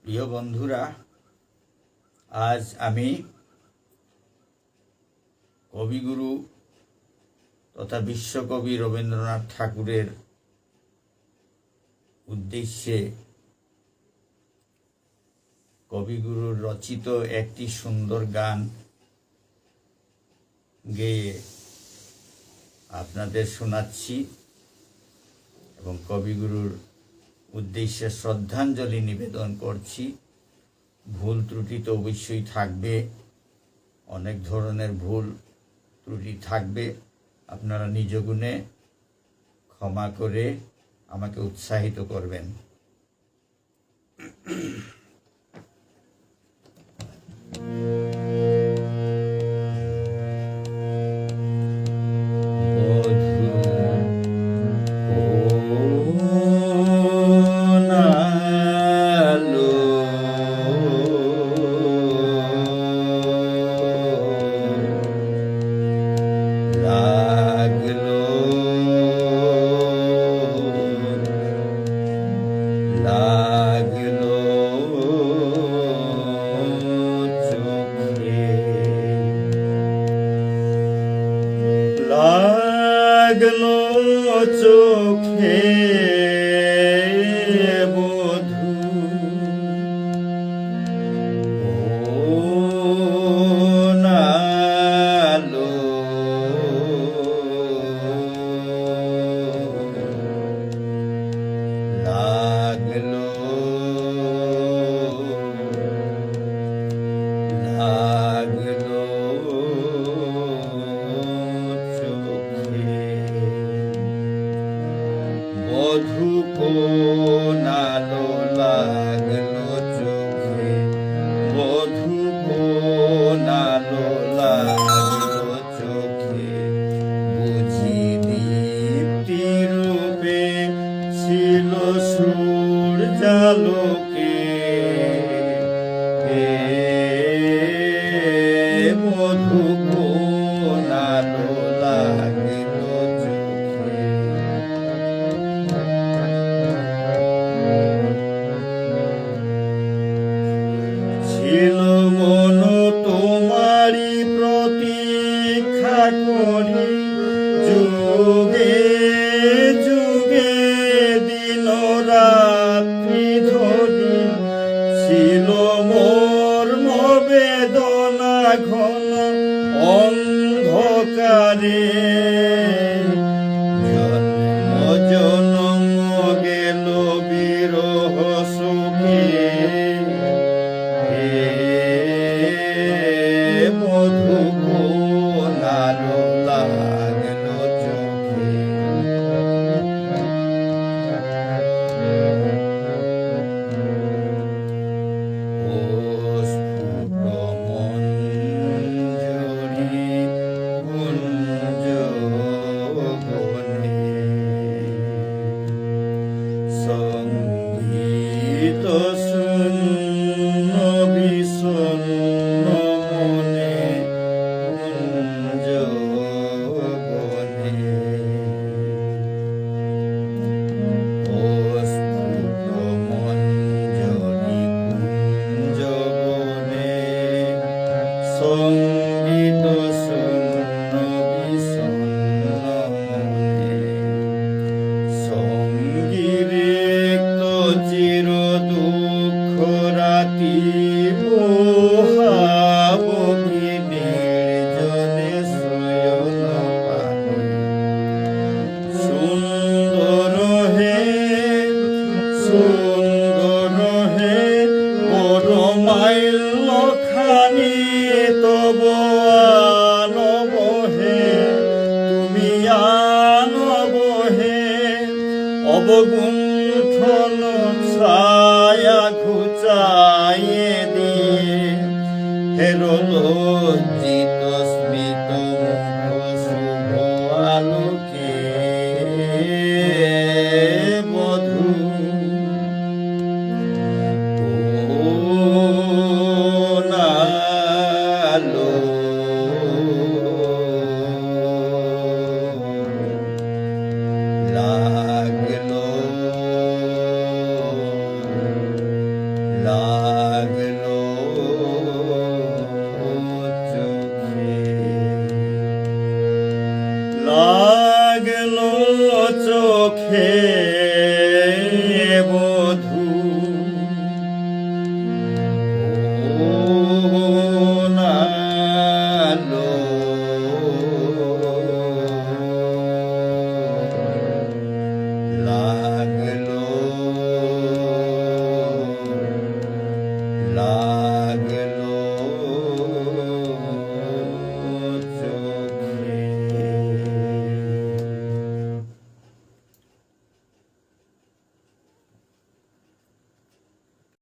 প্রিয় বন্ধুরা, আজ আমি কবিগুরু তথা বিশ্বকবি রবীন্দ্রনাথ ঠাকুরের উদ্দেশ্যে কবিগুরুর রচিত একটি সুন্দর গান গেয়ে আপনাদের শোনাচ্ছি এবং কবিগুরুর উদ্দেশ্যে শ্রদ্ধাঞ্জলি নিবেদন করছি। ভুল ত্রুটি তো অবশ্যই থাকবে, অনেক ধরনের ভুল ত্রুটি থাকবে। আপনারা নিজ গুণে ক্ষমা করে আমাকে উৎসাহিত করবেন। লাগলো চোখে বধূ নালো, লাগলো লাগলো বধূ কোনালো, লাগলো চোখে বধূ কোনালো, লাগলো চোখে বুঝি দীপ্তি রূপে ছিল সূর্যালোকে, বধূ কোনালো, লাগলো চোখে ছিল মন তোমারি প্রতীক্ষা করি, যুগে যুগে দিন রাত্রি ধরি, ছিল মোর বেদনা ঘন অন্ধকারে, জন্ম জন্ম গেল বিরহ সুখে, বধূ কোনালো, লাগলো চোখে ও স্ফুট মঞ্জরি কুঞ্জ বনে, সঙ্গীত শূন্য বিষণ্ণ মনে কুঞ্জ বনে, ও স্ফুট মঞ্জরি কুঞ্জ বনে, সঙ্গীত শূন্য বিষণ্ণ মনে, সঙ্গীরিক্ত চির দুঃখ রাতি পোহাবি নির্জনে শয়ন পানে, সুন্দর হে সুন্দর হে বড় মাইল খানি তব আনব হে, তুমি আনব হে অবগুণ্ঠন ছায়া ঘুচা